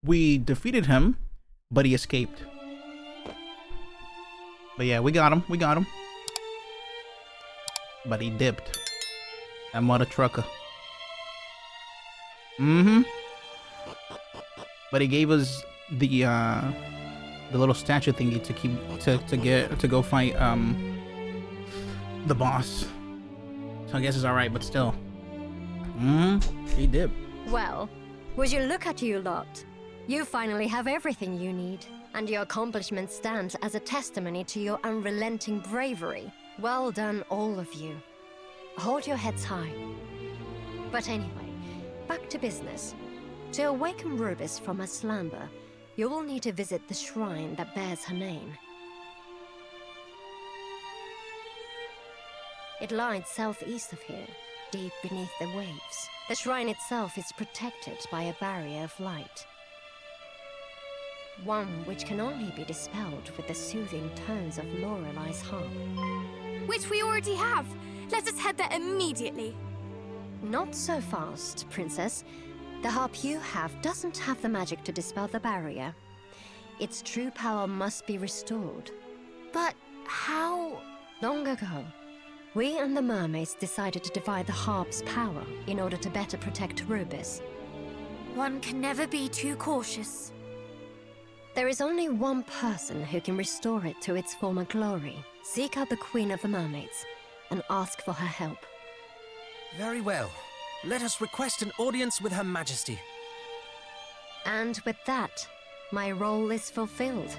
We defeated him, but he escaped. But yeah, we got him. We got him. But he dipped. That mother trucker. But he gave us the little statue thingy to keep to go fight the boss. So I guess it's alright, but still. He dipped. Well, would you look at you lot? You finally have everything you need, and your accomplishment stands as a testimony to your unrelenting bravery. Well done, all of you. Hold your heads high. But anyway, back to business. To awaken Rubis from her slumber, you will need to visit the shrine that bears her name. It lies southeast of here, deep beneath the waves. The shrine itself is protected by a barrier of light. One which can only be dispelled with the soothing tones of Lorelei's harp. Which we already have. Let us head there immediately. Not so fast, Princess. The harp you have doesn't have the magic to dispel the barrier. Its true power must be restored. But how? Long ago, we and the mermaids decided to divide the harp's power in order to better protect Rubis. One can never be too cautious. There is only one person who can restore it to its former glory. Seek out the Queen of the Mermaids and ask for her help. Very well. Let us request an audience with Her Majesty. And with that, my role is fulfilled.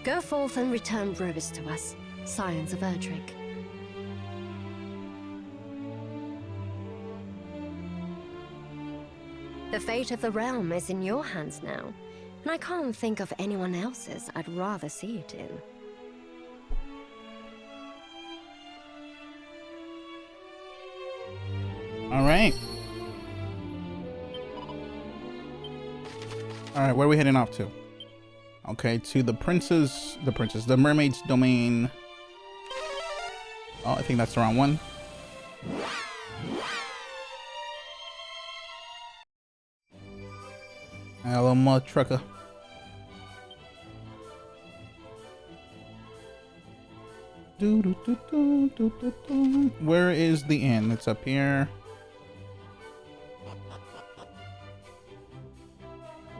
Go forth and return Rubis to us, Scions of Erdrick. The fate of the realm is in your hands now, and I can't think of anyone else's I'd rather see it in. Alright. Alright, where are we heading off to? Okay, to the mermaid's domain. Oh, I think that's the wrong one. Hello, mud trucker. Where is the inn? It's up here.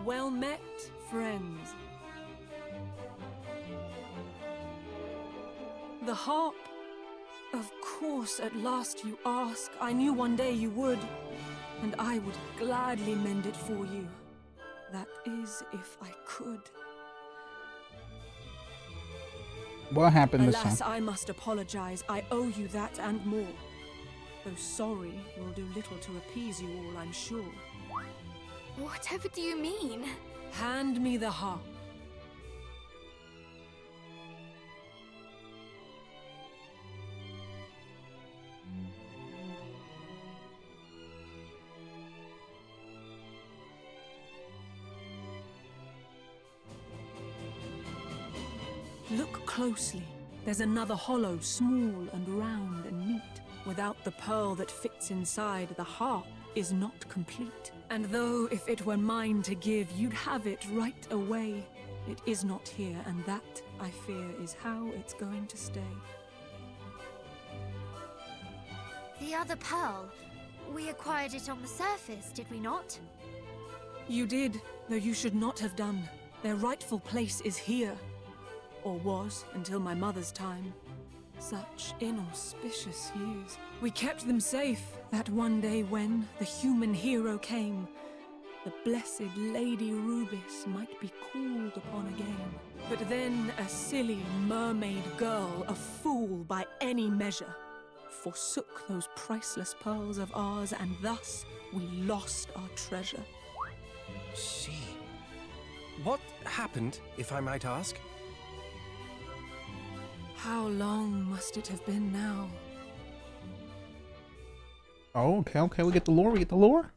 Well met, friends. The harp. Of course, at last you ask. I knew one day you would, and I would gladly mend it for you. That is, if I could. What happened this Alas, time? I must apologize. I owe you that and more. Though sorry will do little to appease you all, I'm sure. Whatever do you mean? Hand me the harp. Look closely. There's another hollow, small and round and neat. Without the pearl that fits inside, the harp is not complete. And though if it were mine to give, you'd have it right away, it is not here, and that, I fear, is how it's going to stay. The other pearl. We acquired it on the surface, did we not? You did, though you should not have done. Their rightful place is here. Or was, until my mother's time. Such inauspicious years. We kept them safe, that one day when the human hero came, the blessed Lady Rubis might be called upon again. But then a silly mermaid girl, a fool by any measure, forsook those priceless pearls of ours, and thus we lost our treasure. She... What happened, if I might ask? How long must it have been now? Oh, okay, we get the lore,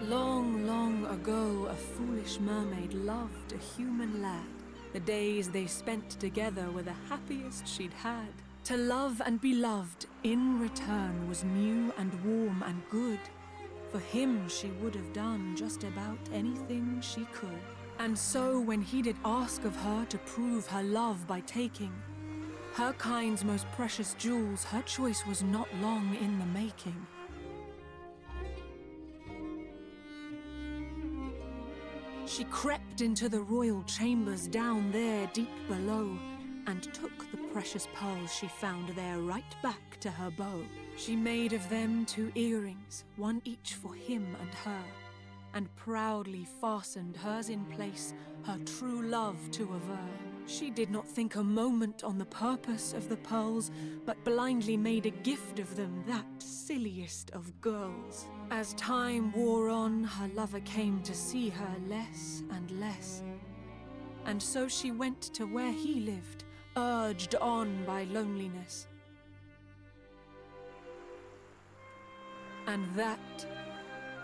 Long, long ago, a foolish mermaid loved a human lad. The days they spent together were the happiest she'd had. To love and be loved in return was new and warm and good. For him, she would have done just about anything she could. And so, when he did ask of her to prove her love by taking her kind's most precious jewels, her choice was not long in the making. She crept into the royal chambers down there deep below, and took the precious pearls she found there right back to her bow. She made of them 2 earrings, one each for him and her, and proudly fastened hers in place, her true love to aver. She did not think a moment on the purpose of the pearls, but blindly made a gift of them, that silliest of girls. As time wore on, her lover came to see her less and less. And so she went to where he lived, urged on by loneliness. And that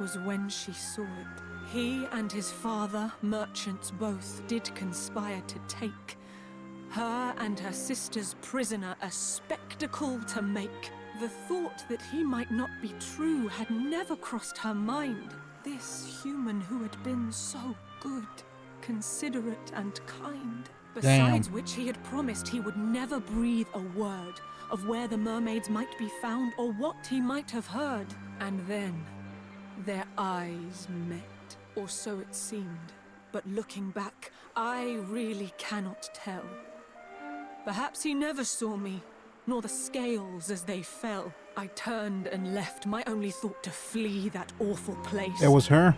was when she saw it. He and his father, merchants both, did conspire to take her and her sister's prisoner, a spectacle to make. The thought that he might not be true had never crossed her mind. This human who had been so good, considerate and kind. Besides which, he had promised he would never breathe a word of where the mermaids might be found or what he might have heard. And then their eyes met, or so it seemed. But looking back, I really cannot tell. Perhaps he never saw me, nor the scales as they fell. I turned and left, my only thought to flee that awful place. It was her.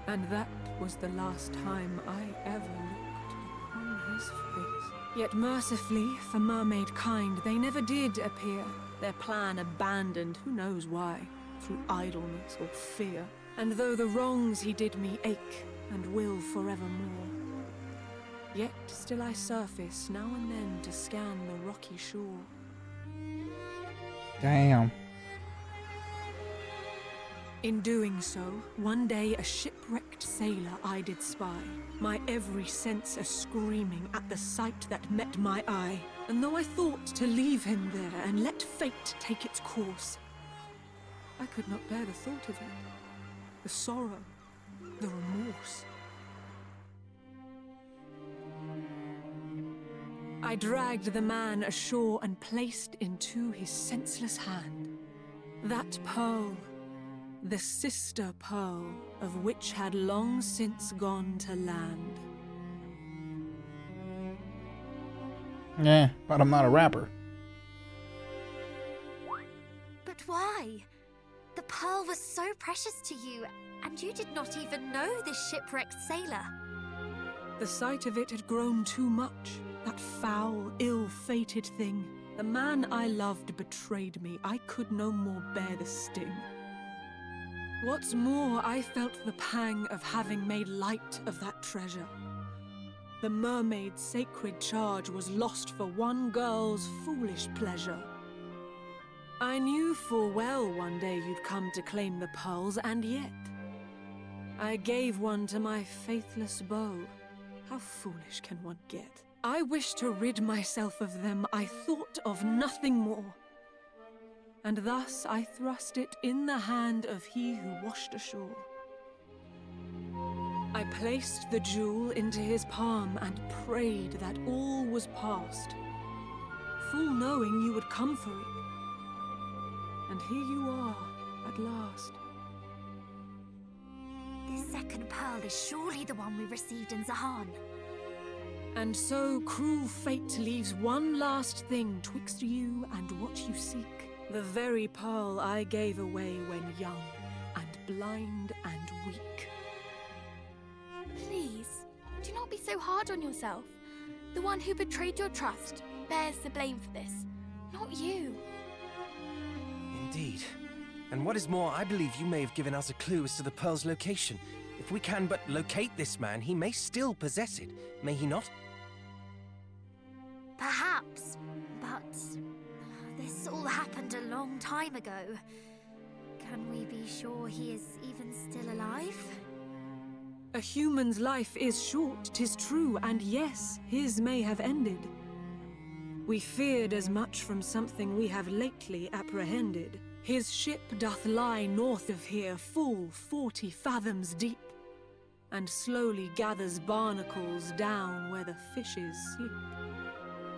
And that was the last time I ever looked upon his face. Yet mercifully, for mermaid kind, they never did appear. Their plan abandoned, who knows why, through idleness or fear. And though the wrongs he did me ache, and will forevermore, yet still I surface now and then to scan the rocky shore. Damn. In doing so, one day a shipwrecked sailor I did spy, my every sense a-screaming at the sight that met my eye. And though I thought to leave him there and let fate take its course, I could not bear the thought of it, the sorrow, the remorse. I dragged the man ashore and placed into his senseless hand that pearl, the sister pearl of which had long since gone to land. Yeah, but I'm not a rapper. But why? The pearl was so precious to you, and you did not even know this shipwrecked sailor. The sight of it had grown too much. That foul, ill-fated thing. The man I loved betrayed me. I could no more bear the sting. What's more, I felt the pang of having made light of that treasure. The mermaid's sacred charge was lost for one girl's foolish pleasure. I knew full well one day you'd come to claim the pearls, and yet I gave one to my faithless beau. How foolish can one get? I wished to rid myself of them. I thought of nothing more. And thus I thrust it in the hand of he who washed ashore. I placed the jewel into his palm and prayed that all was past, full knowing you would come for it. And here you are, at last. This second pearl is surely the one we received in Zahan. And so cruel fate leaves one last thing twixt you and what you seek. The very pearl I gave away when young, and blind and weak. Please, do not be so hard on yourself. The one who betrayed your trust bears the blame for this, not you. Indeed. And what is more, I believe you may have given us a clue as to the pearl's location. If we can but locate this man, he may still possess it, may he not? Perhaps, but this all happened a long time ago. Can we be sure he is even still alive? A human's life is short, 'tis true, and yes, his may have ended. We feared as much from something we have lately apprehended. His ship doth lie north of here, full 40 fathoms deep, and slowly gathers barnacles down where the fishes sleep.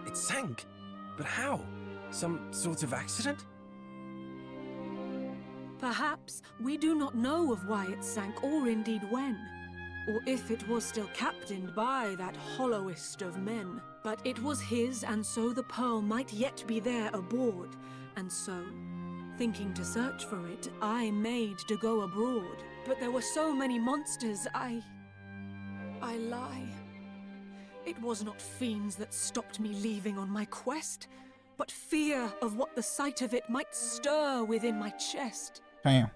It sank? But how? Some sort of accident? Perhaps we do not know of why it sank, or indeed when, or if it was still captained by that hollowest of men. But it was his, and so the pearl might yet be there aboard, and so, thinking to search for it, I made to go abroad. But there were so many monsters, I lie. It was not fiends that stopped me leaving on my quest, but fear of what the sight of it might stir within my chest. Damn.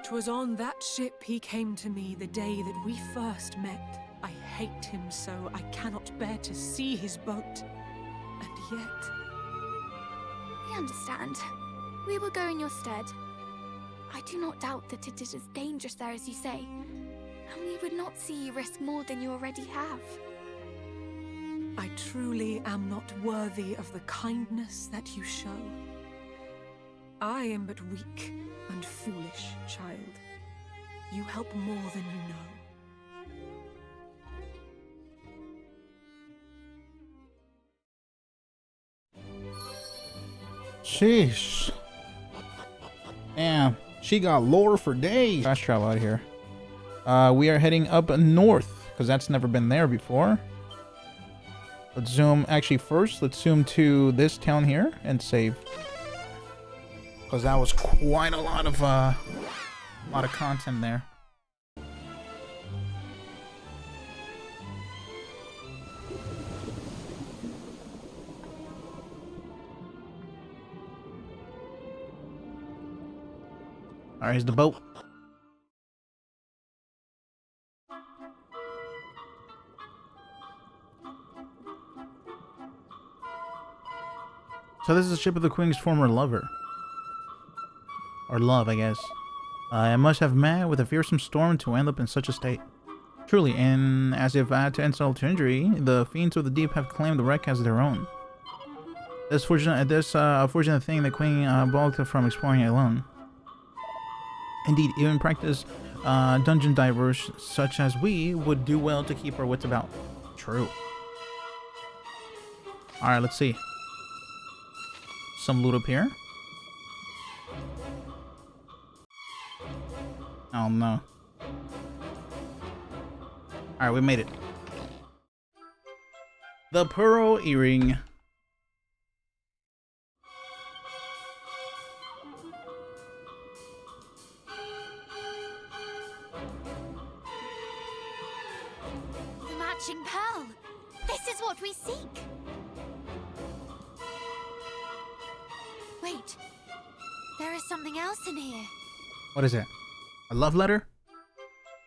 'Twas on that ship he came to me the day that we first met. I hate him so, I cannot bear to see his boat. And yet... We understand. We will go in your stead. I do not doubt that it is as dangerous there as you say, and we would not see you risk more than you already have. I truly am not worthy of the kindness that you show. I am but weak and foolish, child. You help more than you know. Sheesh. Damn, she got lore for days. Fast travel out of here. We are heading up north, because that's never been there before. Let's zoom, actually first, let's zoom to this town here and save. Because that was quite a lot of content there. Alright, here's the boat. So this is the ship of the Queen's former lover. Or love, I guess. I must have met with a fearsome storm to end up in such a state. Truly, and as if I had to insult to injury, the fiends of the deep have claimed the wreck as their own. This unfortunate thing the Queen balked from exploring it alone. Indeed, even practiced dungeon divers such as we would do well to keep our wits about. True. Alright, let's see. Some loot up here. Oh no. Alright, we made it. The Pearl Earring. The matching pearl! This is what we seek! Wait, there is something else in here. What is it? A love letter?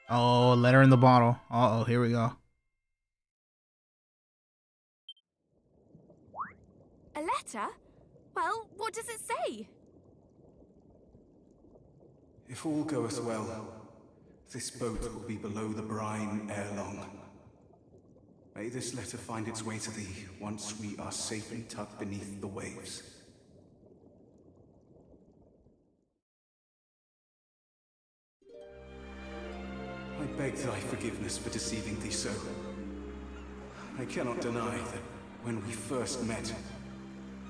Oh, letter in the bottle. Uh-oh, here we go. A letter? Well, what does it say? If all goeth well, this boat will be below the brine ere long. May this letter find its way to thee once we are safely tucked beneath the waves. I beg thy forgiveness for deceiving thee so. I cannot deny that when we first met,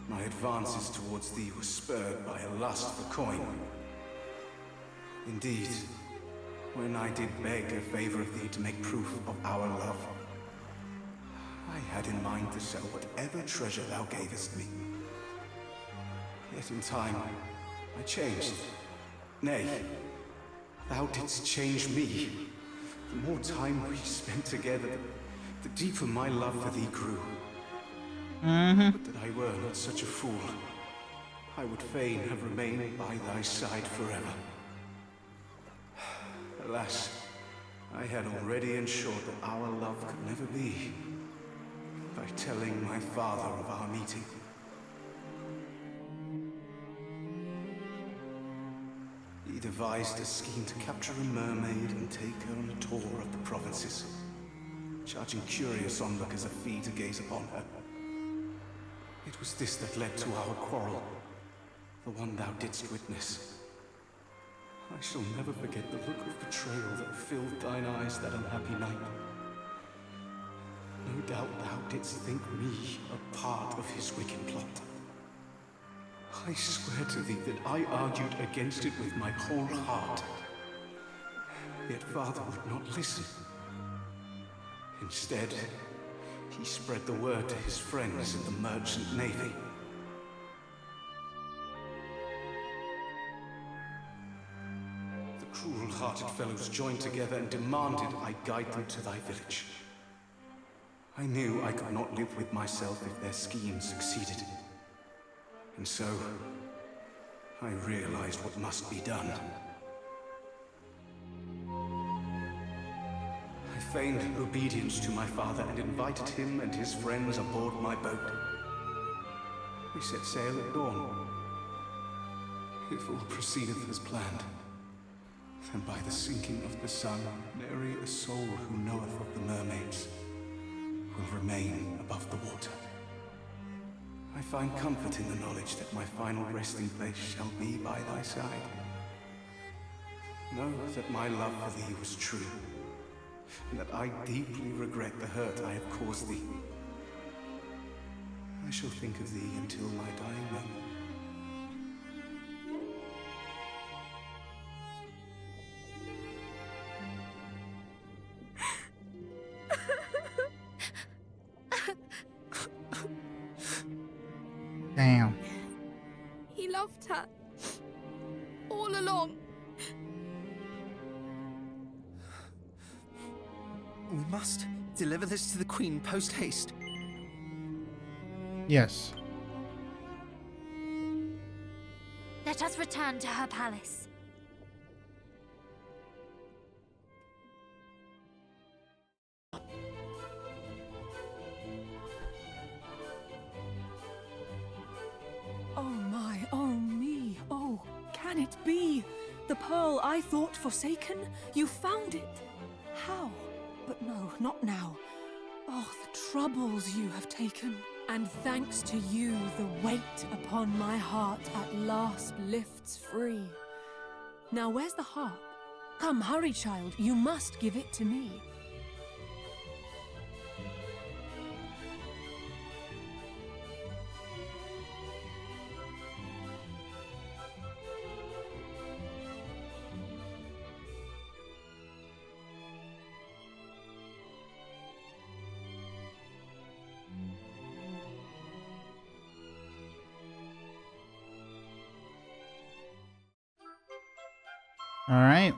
my advances towards thee were spurred by a lust for coin. Indeed, when I did beg a favor of thee to make proof of our love, I had in mind to sell whatever treasure thou gavest me. Yet in time, I changed. Nay, thou didst change me. The more time we spent together, the deeper my love for thee grew. But that I were not such a fool, I would fain have remained by thy side forever. Alas, I had already ensured that our love could never be, by telling my father of our meeting. He devised a scheme to capture a mermaid and take her on a tour of the provinces, charging curious onlookers a fee to gaze upon her. It It was this that led to our quarrel, the one thou didst witness. I shall never forget the look of betrayal that filled thine eyes that unhappy night. No doubt thou didst think me a part of his wicked plot. I swear to thee that I argued against it with my whole heart. Yet father would not listen. Instead, he spread the word to his friends in the merchant navy. The cruel-hearted fellows joined together and demanded I guide them to thy village. I knew I could not live with myself if their scheme succeeded. And so, I realized what must be done. I feigned obedience to my father and invited him and his friends aboard my boat. We set sail at dawn. If all proceedeth as planned, then by the sinking of the sun, nary a soul who knoweth of the mermaids will remain above the water. I find comfort in the knowledge that my final resting place shall be by thy side. Know that my love for thee was true, and that I deeply regret the hurt I have caused thee. I shall think of thee until my dying moment. Damn. He loved her. All along. We must deliver this to the Queen post-haste. Yes. Let us return to her palace. Oh my, oh me, oh, can it be? The pearl I thought forsaken? You found it? How? But no, not now. Oh, the troubles you have taken. And thanks to you, the weight upon my heart at last lifts free. Now where's the harp? Come, hurry, child, you must give it to me. All right.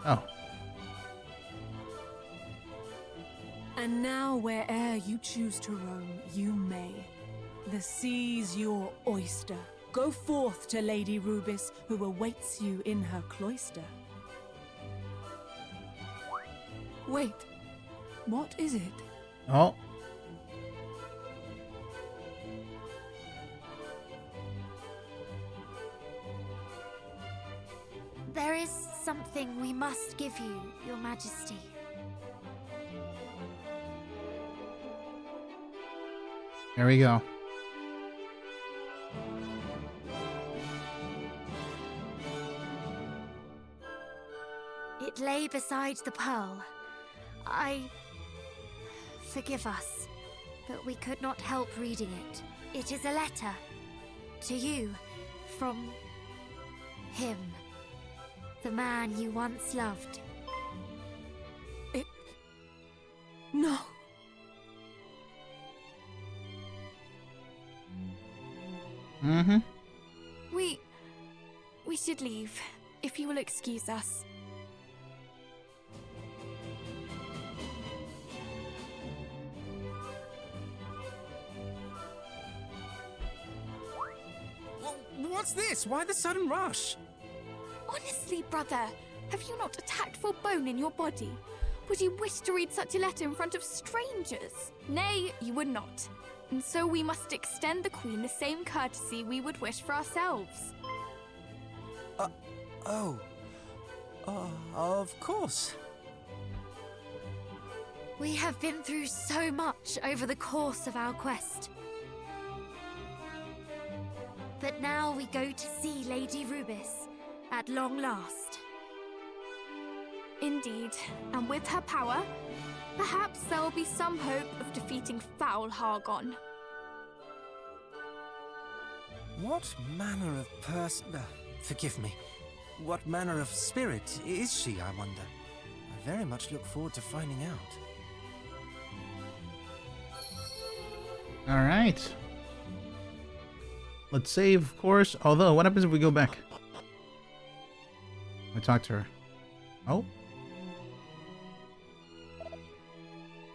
Oh. And now where'er you choose to roam, you may. The sea's your oyster. Go forth to Lady Rubis, who awaits you in her cloister. Wait, what is it? Oh. There is something we must give you, Your Majesty. There we go. It lay beside the pearl. Forgive us, but we could not help reading it. It is a letter. To you, from him. The man you once loved. No. Mm-hmm. We should leave, if you will excuse us. What's this? Why the sudden rush? Honestly, brother, have you not a tactful bone in your body? Would you wish to read such a letter in front of strangers? Nay, you would not. And so we must extend the Queen the same courtesy we would wish for ourselves. Oh, Of course. We have been through so much over the course of our quest. But now we go to see Lady Rubis, at long last. Indeed, and with her power, perhaps there will be some hope of defeating foul Hargon. What manner of person... forgive me. What manner of spirit is she, I wonder? I very much look forward to finding out. Alright. Let's save, of course. Although, what happens if we go back? I talk to her. Oh.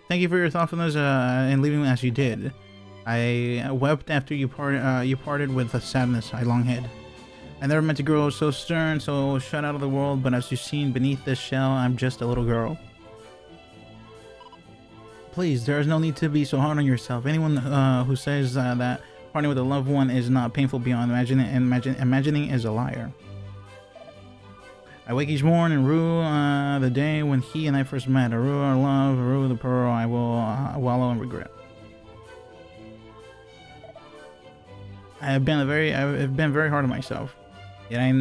Thank you for your thoughtfulness in leaving as you did. I wept after you parted with a sadness I long had. I never meant to grow so stern, so shut out of the world, but as you've seen beneath this shell, I'm just a little girl. Please, there is no need to be so hard on yourself. Anyone who says that parting with a loved one is not painful beyond imagining is a liar. I wake each morn and rue the day when he and I first met. I rue our love, I rue the pearl I will wallow in regret. I've been very hard on myself. Yet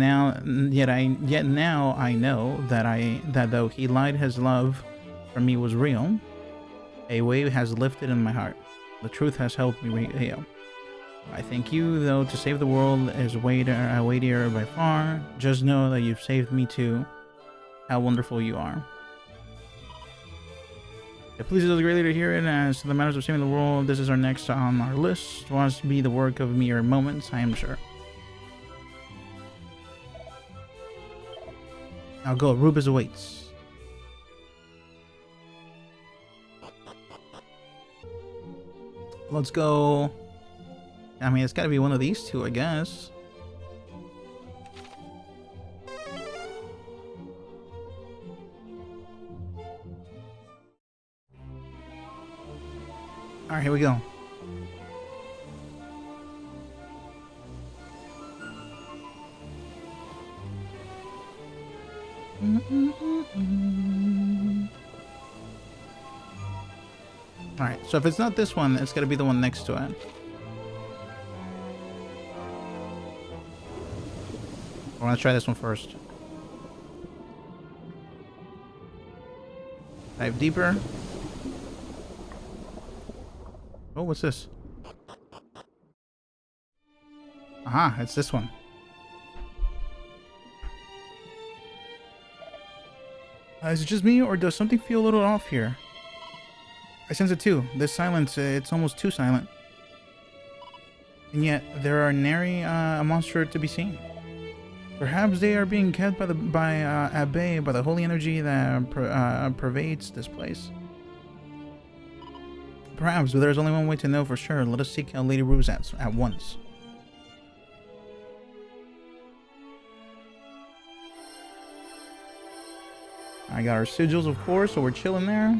now I know that though he lied, his love for me was real. A wave has lifted in my heart. The truth has helped me heal. I thank you, though, to save the world is weightier by far. Just know that you've saved me too. How wonderful you are. It pleases us greatly to hear it. As to the matters of saving the world, this is our next on our list. It must be the work of mere moments, I am sure. Now go. Rubis awaits. Let's go. I mean, it's got to be one of these two, I guess. All right, here we go. All right, so if it's not this one, it's got to be the one next to it. I want to try this one first. Dive deeper. Oh, what's this? Aha, it's this one. Is it just me, or does something feel a little off here? I sense it too. This silence, it's almost too silent. And yet, there are nary a monster to be seen. Perhaps they are being kept at bay by the holy energy that pervades this place. Perhaps, but there's only one way to know for sure. Let us seek out Lady Rubis at once. I got our sigils, of course, so we're chilling there.